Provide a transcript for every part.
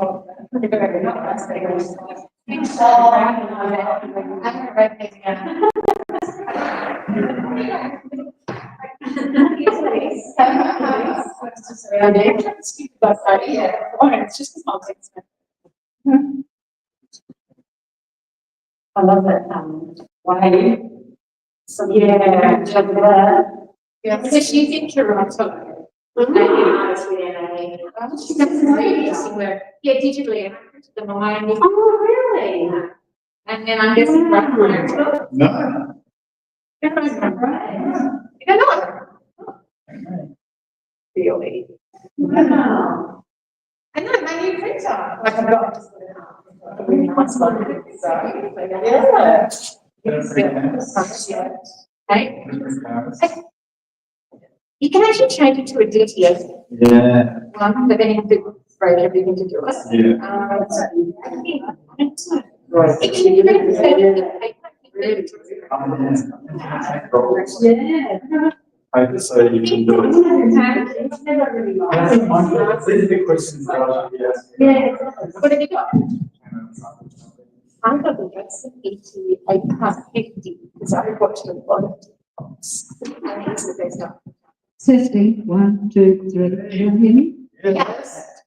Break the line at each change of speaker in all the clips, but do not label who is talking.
It's just the context. I love that way. So yeah, yeah. So she's in Toronto. She's got some really somewhere. Yeah, digitally, and I printed them away. Oh, really? And then I'm guessing Fremantle.
No.
You know. Really? Wow. And then my new printer. Like I've got just put it up. Really nice one. Yeah. Hey. You can actually change it to a DTS.
Yeah.
But then you have to break everything to do it.
Yeah.
Actually, you can say that.
Yeah. I just say you can do it.
It's never really long.
I think one of the big questions that I should be asking.
Yeah. What have you got? I'm going to get some 88 past 50 because I watched a lot of TikToks. And it's the best stuff.
Testing, 1, 2, 3. Can you hear me?
Yes.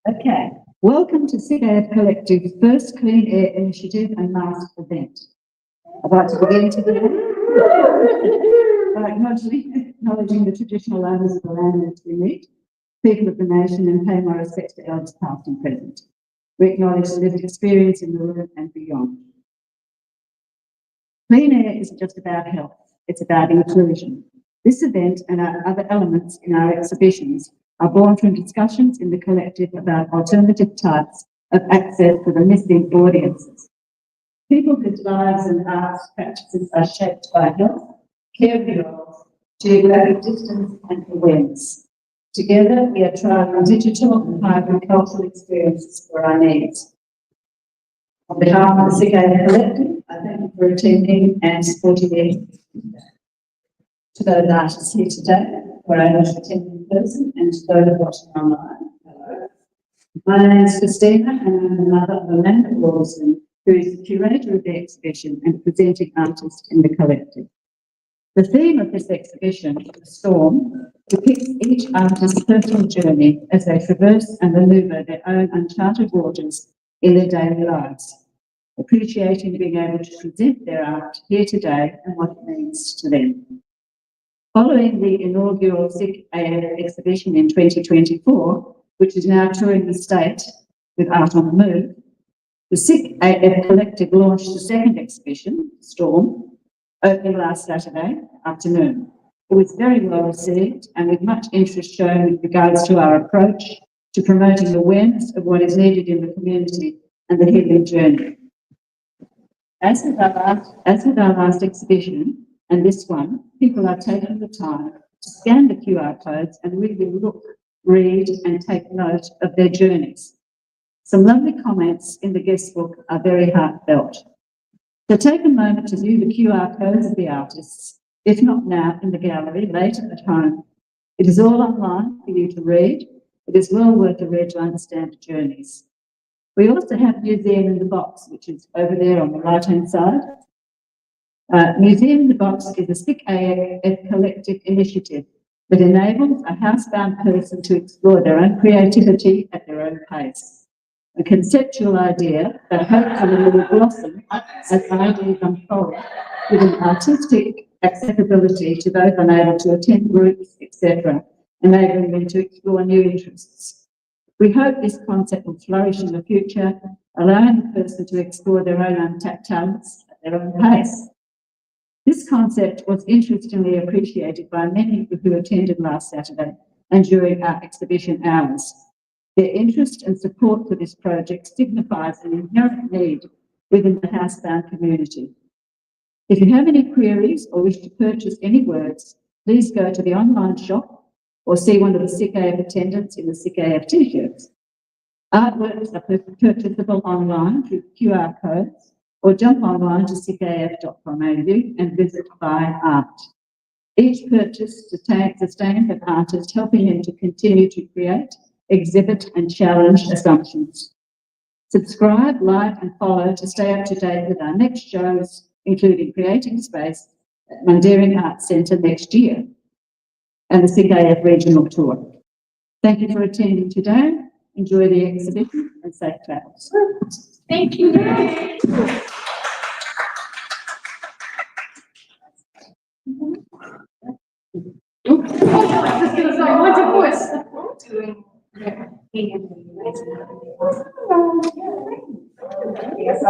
Okay. Welcome to SICKAFcolective's first Clean Air Initiative and Mask event. I'd like to begin today by acknowledging the traditional owners of the land in which we meet, people of the nation, and pay my respects to elders past and present. We acknowledge the lived experience in the room and beyond. Clean air isn't just about health, it's about inclusion. This event and our other elements in our exhibitions are born from discussions in the collective about alternative types of access for the missing audiences. People whose lives and arts practices are shaped by health, care roles, geographic distance and awareness. Together, we are trialing digital and hybrid cultural experiences for our needs. On behalf of the SICKAFcollective, I thank you for attending and supporting the to those artists here today, who are able to attend in person, and to those watching online. Hello. My name is Christina, and I'm the mother of Alderson, who is the curator of the exhibition and presenting artist in the collective. The theme of this exhibition, The Storm, depicts each artist's personal journey as they traverse and maneuver their own uncharted waters in their daily lives, appreciating being able to present their art here today and what it means to them. Following the inaugural SICKAF exhibition in 2024, which is now touring the state with Art on the Move, the SICKAFcollective launched the second exhibition, Storm, opening last Saturday afternoon. It was very well received and with much interest shown with regards to our approach to promoting awareness of what is needed in the community and the healing journey. As with our last exhibition, and this one, people are taking the time to scan the QR codes and really look, read and take note of their journeys. Some lovely comments in the guest book are very heartfelt. So take a moment to view the QR codes of the artists, if not now in the gallery, later at home. It is all online for you to read. It is well worth a read to understand the journeys. We also have Museum in the Box, which is over there on the right-hand side. Museum in the Box is a SICKAFcollective initiative that enables a housebound person to explore their own creativity at their own pace. A conceptual idea that hopefully will blossom as ideas unfold, giving artistic accessibility to those unable to attend groups, etc., enabling them to explore new interests. We hope this concept will flourish in the future, allowing the person to explore their own untapped talents at their own pace. This concept was interestingly appreciated by many who attended last Saturday and during our exhibition hours. Their interest and support for this project signifies an inherent need within the housebound community. If you have any queries or wish to purchase any works, please go to the online shop or see one of the SICKAF attendants in the SICKAF t-shirts. Artworks are purchasable online through QR codes, or jump online to sickaf.com.au and visit Buy Art. Each purchase sustains an artist, helping him to continue to create exhibit and challenge assumptions. Subscribe, like and follow to stay up to date with our next shows, including Creating Space at Mundaring Arts Centre next year and the SICKAF Regional Tour. Thank you for attending today. Enjoy the exhibition and safe travels.
Thank you. What's a voice? Yes,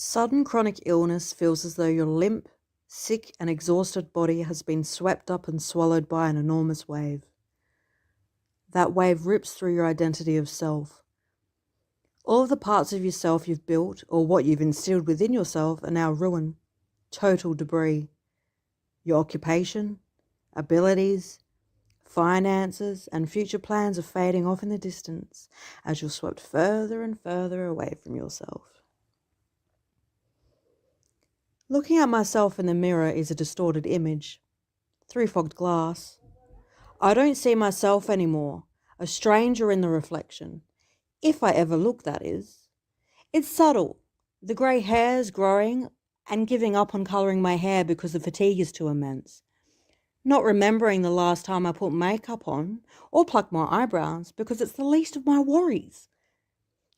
Sudden chronic illness feels as though your limp, sick and exhausted body has been swept up and swallowed by an enormous wave. That wave rips through your identity of self. All of the parts of yourself you've built or what you've instilled within yourself are now ruined, total debris. Your occupation, abilities, finances and future plans are fading off in the distance as you're swept further and further away from yourself. Looking at myself in the mirror is a distorted image, through fogged glass. I don't see myself anymore, a stranger in the reflection. If I ever look, that is. It's subtle, the grey hairs growing and giving up on colouring my hair because the fatigue is too immense. Not remembering the last time I put makeup on or plucked my eyebrows because it's the least of my worries.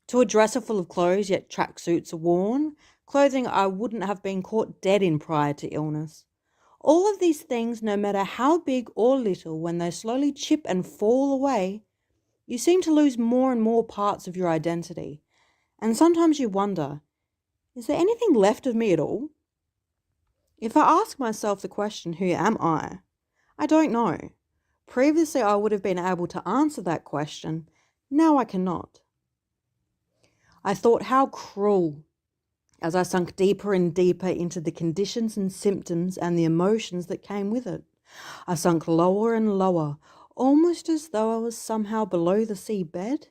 To a dresser full of clothes, yet tracksuits are worn, clothing I wouldn't have been caught dead in prior to illness. All of these things, no matter how big or little, when they slowly chip and fall away, you seem to lose more and more parts of your identity. And sometimes you wonder, is there anything left of me at all? If I ask myself the question, who am I don't know. Previously, I would have been able to answer that question. Now I cannot. I thought how cruel as I sunk deeper and deeper into the conditions and symptoms and the emotions that came with it. I sunk lower and lower, almost as though I was somehow below the seabed.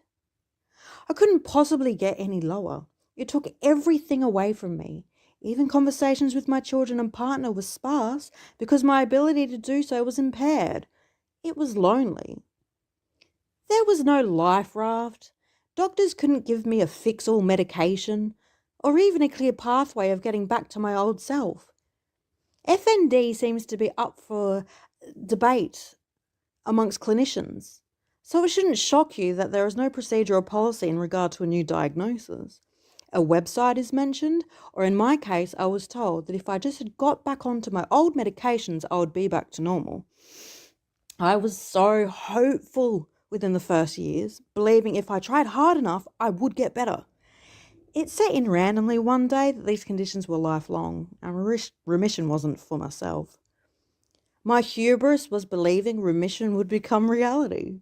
I couldn't possibly get any lower. It took everything away from me. Even conversations with my children and partner were sparse because my ability to do so was impaired. It was lonely. There was no life raft. Doctors couldn't give me a fix-all medication or even a clear pathway of getting back to my old self. FND seems to be up for debate amongst clinicians, so it shouldn't shock you that there is no procedure or policy in regard to a new diagnosis. A website is mentioned, or in my case, I was told that if I just had got back onto my old medications, I would be back to normal. I was so hopeful within the first years, believing if I tried hard enough, I would get better. It set in randomly one day that these conditions were lifelong, and remission wasn't for myself. My hubris was believing remission would become reality.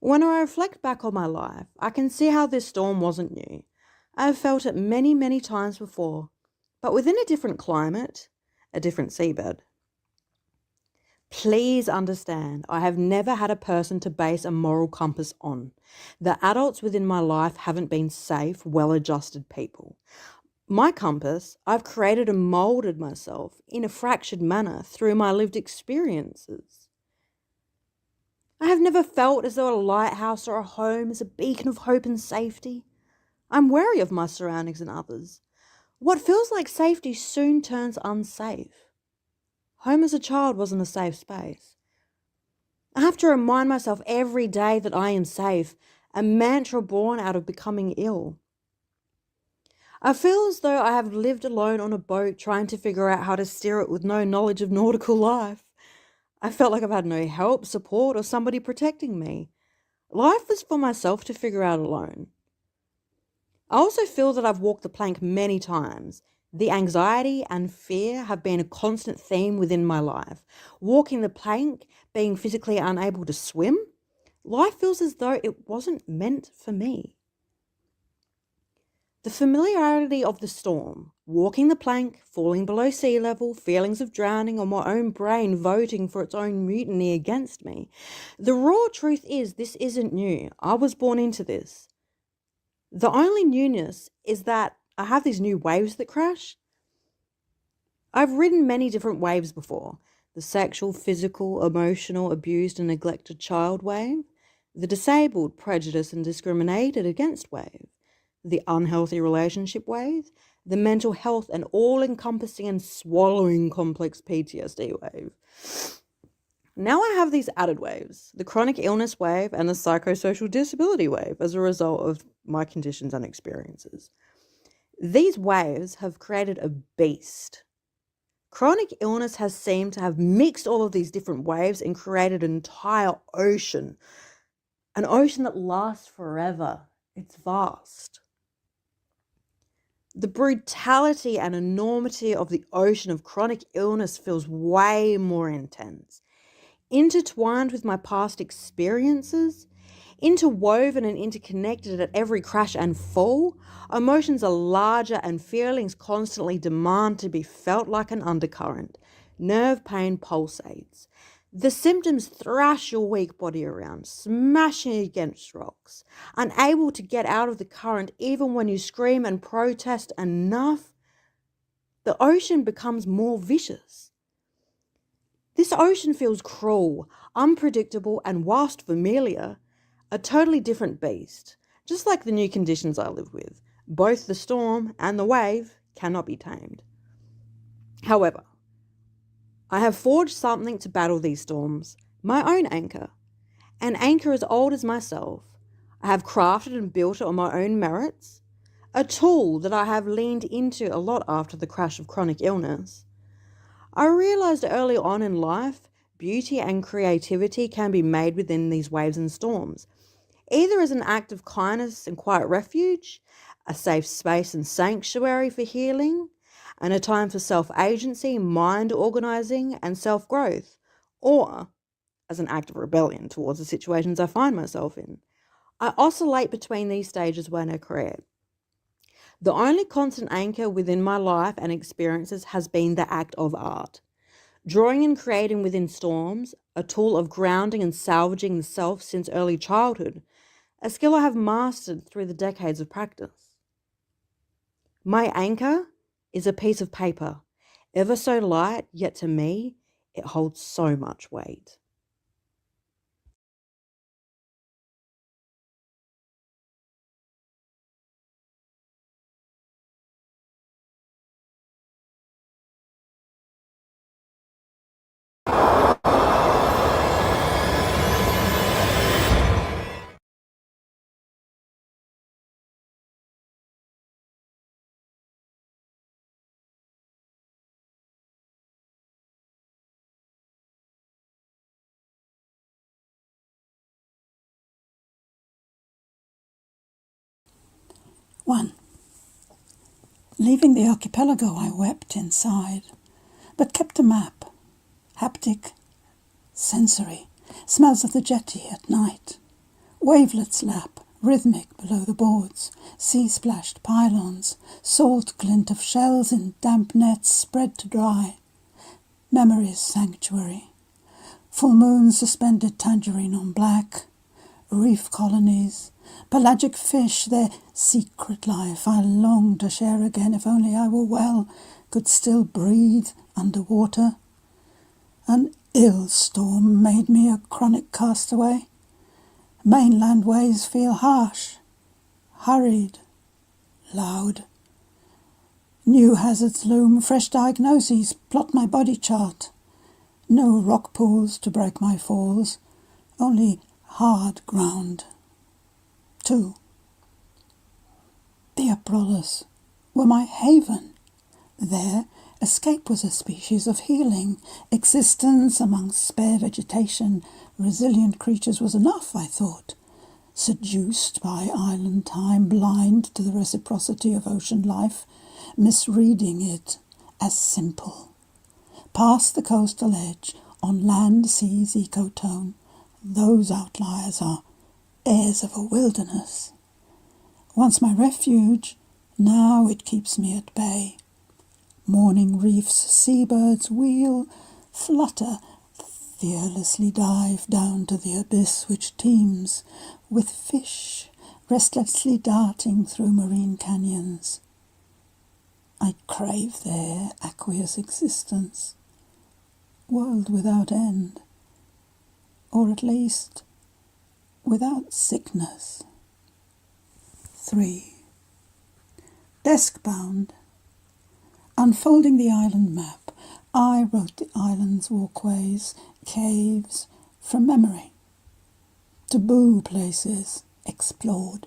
When I reflect back on my life, I can see how this storm wasn't new. I have felt it many, many times before, but within a different climate, a different seabed. Please understand, I have never had a person to base a moral compass on. The adults within my life haven't been safe, well-adjusted people. My compass, I've created and moulded myself in a fractured manner through my lived experiences. I have never felt as though a lighthouse or a home is a beacon of hope and safety. I'm wary of my surroundings and others. What feels like safety soon turns unsafe. Home as a child wasn't a safe space. I have to remind myself every day that I am safe, a mantra born out of becoming ill. I feel as though I have lived alone on a boat trying to figure out how to steer it with no knowledge of nautical life. I felt like I've had no help, support, or somebody protecting me. Life was for myself to figure out alone. I also feel that I've walked the plank many times. The anxiety and fear have been a constant theme within my life. Walking the plank, being physically unable to swim, life feels as though it wasn't meant for me. The familiarity of the storm, walking the plank, falling below sea level, feelings of drowning, or my own brain voting for its own mutiny against me. The raw truth is this isn't new. I was born into this. The only newness is that I have these new waves that crash. I've ridden many different waves before. The sexual, physical, emotional, abused and neglected child wave. The disabled, prejudiced and discriminated against wave. The unhealthy relationship wave. The mental health and all-encompassing and swallowing complex PTSD wave. Now I have these added waves, the chronic illness wave and the psychosocial disability wave as a result of my conditions and experiences. These waves have created a beast. Chronic illness has seemed to have mixed all of these different waves and created an entire ocean. An ocean that lasts forever. It's vast. The brutality and enormity of the ocean of chronic illness feels way more intense. Intertwined with my past experiences, interwoven and interconnected at every crash and fall, emotions are larger and feelings constantly demand to be felt like an undercurrent. Nerve pain pulsates. The symptoms thrash your weak body around, smashing against rocks, unable to get out of the current even when you scream and protest enough. The ocean becomes more vicious. This ocean feels cruel, unpredictable, and whilst familiar, a totally different beast, just like the new conditions I live with. Both the storm and the wave cannot be tamed. However, I have forged something to battle these storms, my own anchor. An anchor as old as myself. I have crafted and built it on my own merits. A tool that I have leaned into a lot after the crash of chronic illness. I realised early on in life, beauty and creativity can be made within these waves and storms, either as an act of kindness and quiet refuge, a safe space and sanctuary for healing, and a time for self-agency, mind organising, and self-growth, or as an act of rebellion towards the situations I find myself in. I oscillate between these stages when I create. The only constant anchor within my life and experiences has been the act of art. Drawing and creating within storms, a tool of grounding and salvaging the self since early childhood, a skill I have mastered through the decades of practice. My anchor is a piece of paper, ever so light, yet to me, it holds so much weight.
One. Leaving the archipelago, I wept inside, but kept a map. Haptic, sensory, smells of the jetty at night. Wavelets lap, rhythmic below the boards, sea-splashed pylons, salt glint of shells in damp nets spread to dry. Memory's sanctuary. Full moon suspended tangerine on black. Reef colonies, pelagic fish, their secret life I long to share again if only I were well, could still breathe underwater. An ill storm made me a chronic castaway. Mainland ways feel harsh, hurried, loud. New hazards loom, fresh diagnoses plot my body chart. No rock pools to break my falls, only hard ground. 2. The Abrolhos were my haven. There, escape was a species of healing. Existence among spare vegetation, resilient creatures was enough, I thought. Seduced by island time, blind to the reciprocity of ocean life, misreading it as simple. Past the coastal edge, on land sea's ecotone, those outliers are heirs of a wilderness. Once my refuge, now it keeps me at bay. Morning reefs, seabirds wheel, flutter, fearlessly dive down to the abyss which teems with fish restlessly darting through marine canyons. I crave their aqueous existence, world without end, or at least without sickness. 3. Desk-bound. Unfolding the island map, I wrote the island's walkways, caves, from memory. Taboo places explored,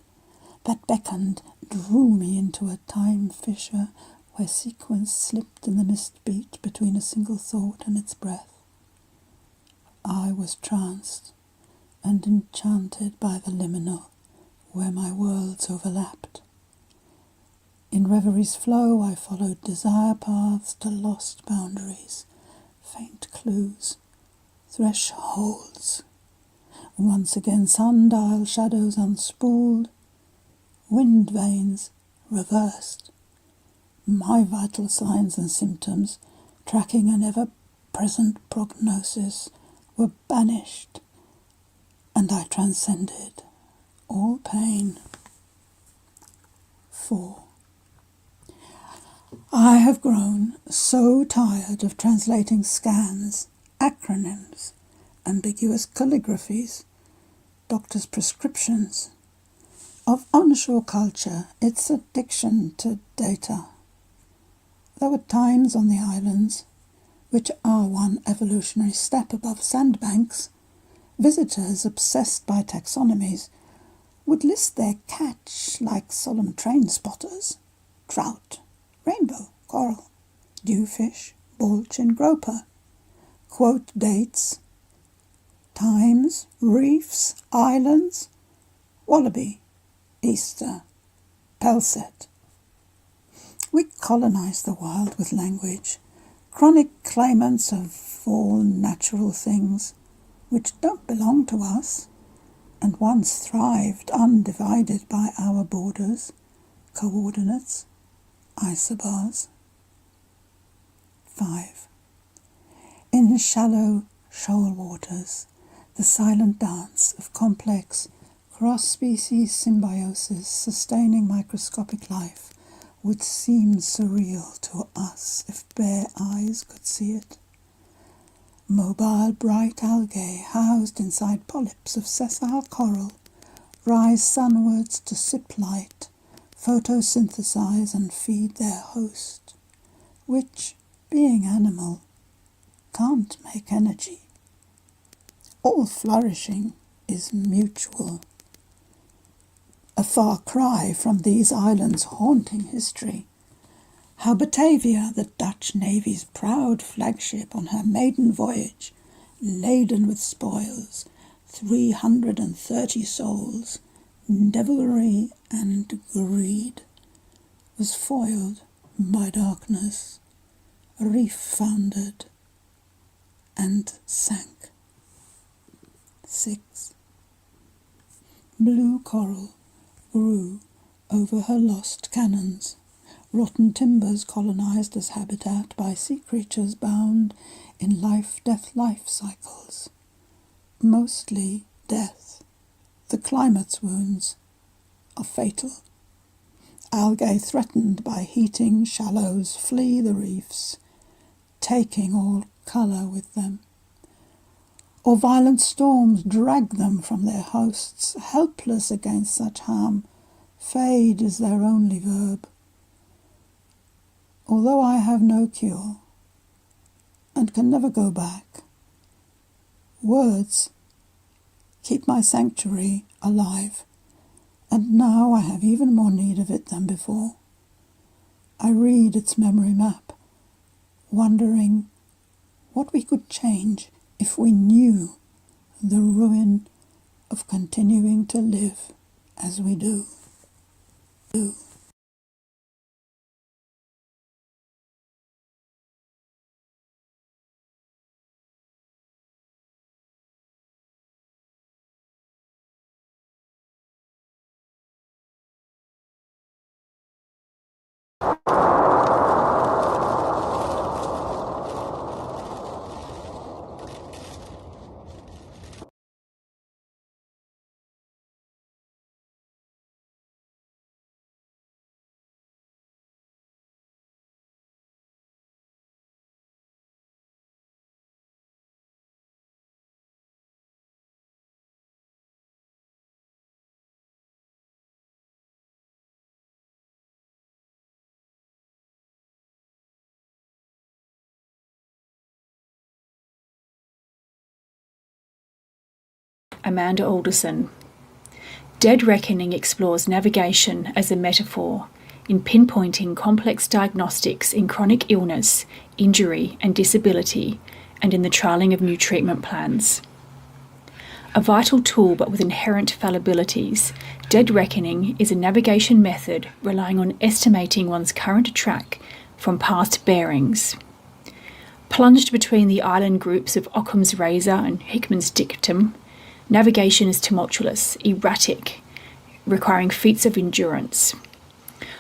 that beckoned, drew me into a time fissure where sequence slipped in the mist beat between a single thought and its breath. I was tranced and enchanted by the liminal, where my worlds overlapped. In reverie's flow I followed desire paths to lost boundaries, faint clues, thresholds. Once again sundial shadows unspooled, wind veins reversed. My vital signs and symptoms, tracking an ever-present prognosis, were banished, and I transcended all pain. 4. I have grown so tired of translating scans, acronyms, ambiguous calligraphies, doctors' prescriptions, of onshore culture, its addiction to data. Though at times on the islands, which are one evolutionary step above sandbanks, visitors obsessed by taxonomies would list their catch like solemn train spotters: trout, rainbow, coral, dewfish, bulch and groper. Quote dates, times, reefs, islands, wallaby, Easter, Pelset. We colonise the wild with language, chronic claimants of all natural things which don't belong to us, and once thrived undivided by our borders, coordinates, isobars. 5. In shallow shoal waters, the silent dance of complex cross-species symbiosis sustaining microscopic life would seem surreal to us if bare eyes could see it. Mobile bright algae housed inside polyps of sessile coral rise sunwards to sip light, photosynthesize and feed their host, which, being animal, can't make energy. All flourishing is mutual. A far cry from these islands' haunting history. How Batavia, the Dutch Navy's proud flagship on her maiden voyage, laden with spoils, 330 souls, devilry and greed, was foiled by darkness, reef-foundered, and sank. 6. Blue coral grew over her lost cannons, rotten timbers colonised as habitat by sea creatures bound in life-death-life cycles. Mostly death. The climate's wounds are fatal. Algae threatened by heating shallows flee the reefs, taking all colour with them. Or violent storms drag them from their hosts, helpless against such harm. Fade is their only verb. Although I have no cure, and can never go back, words keep my sanctuary alive, and now I have even more need of it than before. I read its memory map, wondering what we could change if we knew the ruin of continuing to live as we do.
Amanda Alderson. Dead Reckoning explores navigation as a metaphor in pinpointing complex diagnostics in chronic illness, injury and disability, and in the trialling of new treatment plans. A vital tool but with inherent fallibilities, dead reckoning is a navigation method relying on estimating one's current track from past bearings. Plunged between the island groups of Occam's razor and Hickman's dictum, navigation is tumultuous, erratic, requiring feats of endurance.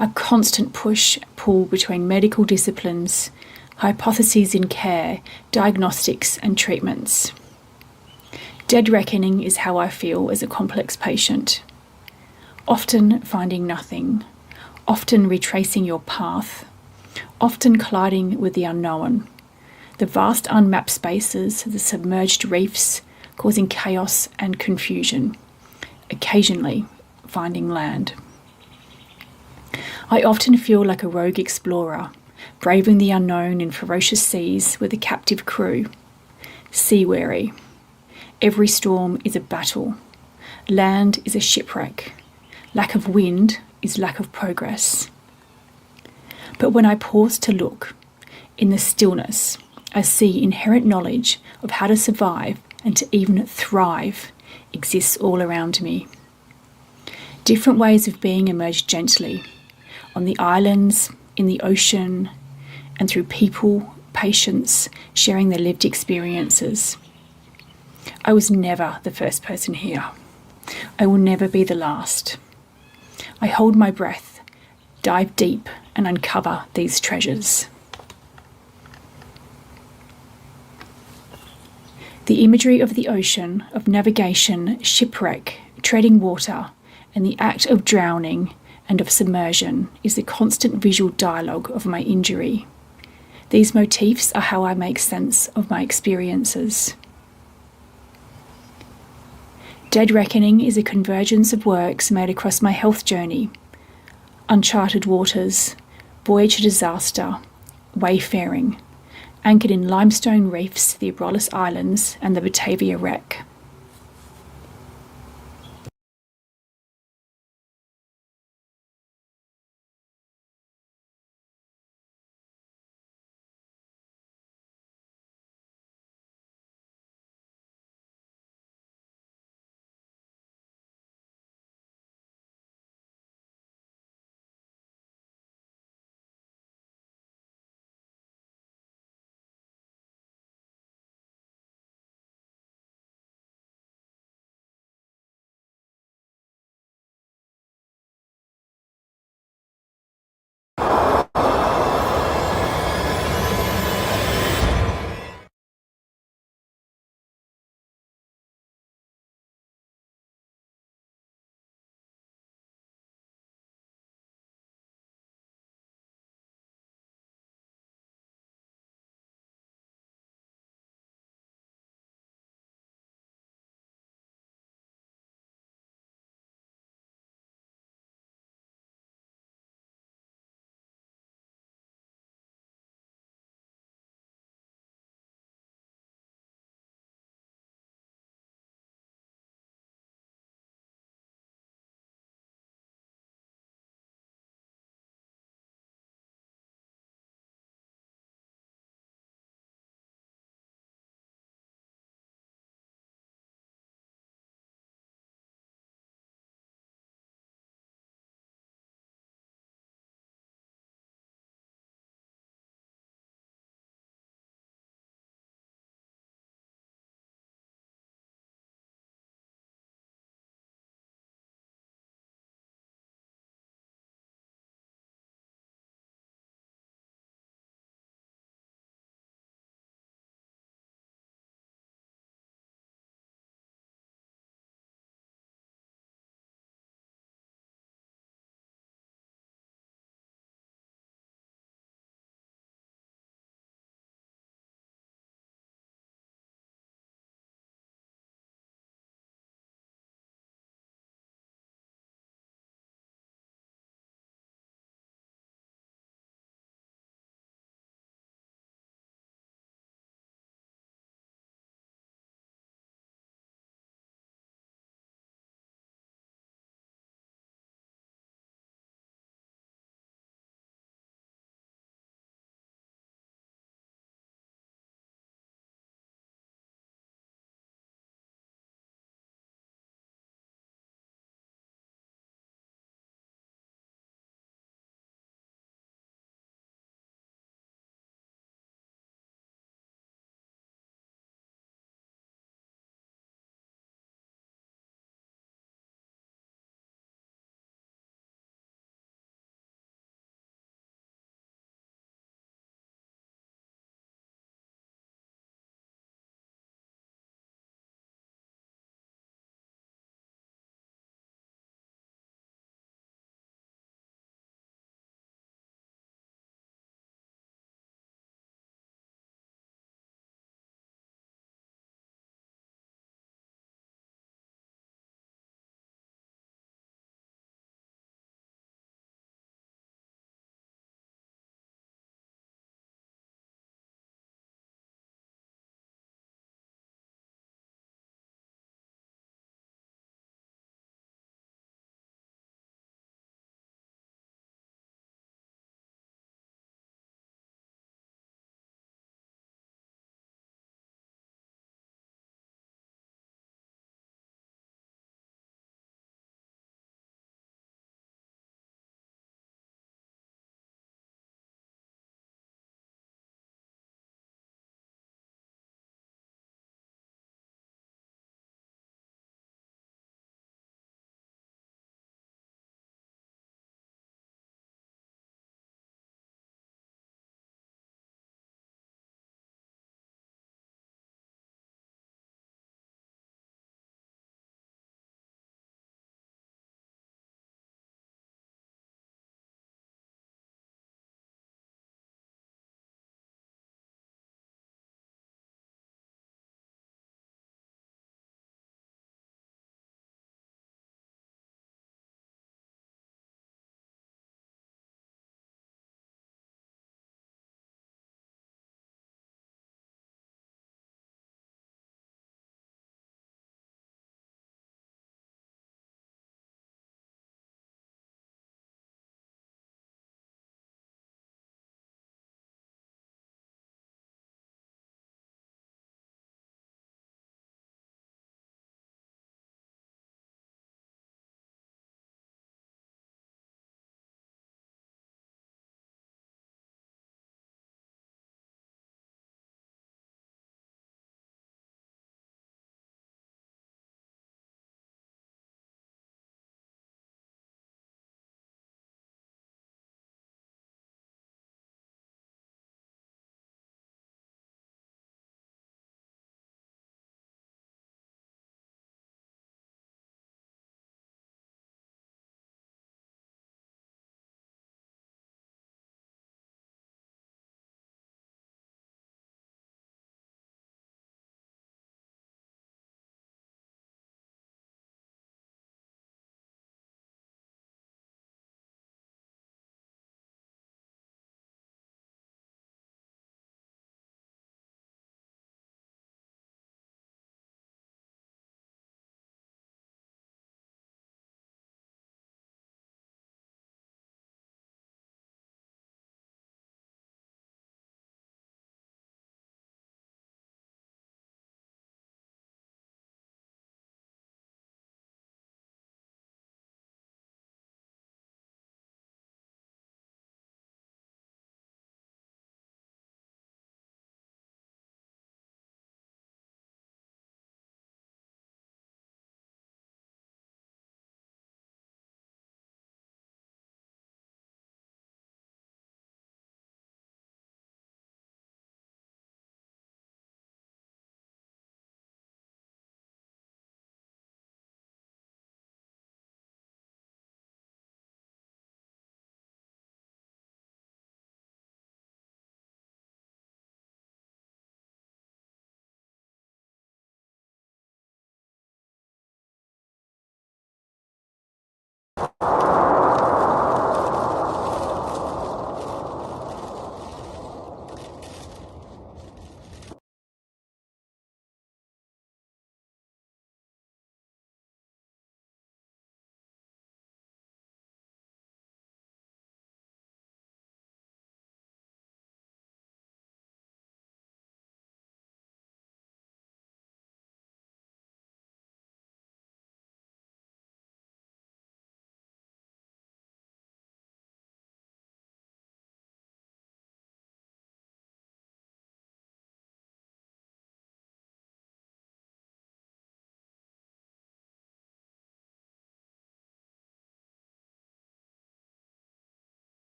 A constant push-pull between medical disciplines, hypotheses in care, diagnostics and treatments. Dead reckoning is how I feel as a complex patient. Often finding nothing, often retracing your path, often colliding with the unknown. The vast unmapped spaces, the submerged reefs, causing chaos and confusion, occasionally finding land. I often feel like a rogue explorer, braving the unknown in ferocious seas with a captive crew. Sea-weary. Every storm is a battle. Land is a shipwreck. Lack of wind is lack of progress. But when I pause to look, in the stillness, I see inherent knowledge of how to survive and to even thrive exists all around me. Different ways of being emerge gently, on the islands, in the ocean, and through people, patients, sharing their lived experiences. I was never the first person here. I will never be the last. I hold my breath, dive deep, and uncover these treasures. The imagery of the ocean, of navigation, shipwreck, treading water, and the act of drowning and of submersion is the constant visual dialogue of my injury. These motifs are how I make sense of my experiences. Dead Reckoning is a convergence of works made across my health journey. Uncharted waters, voyage to disaster, wayfaring, anchored in limestone reefs, the Abrolhos Islands and the Batavia wreck.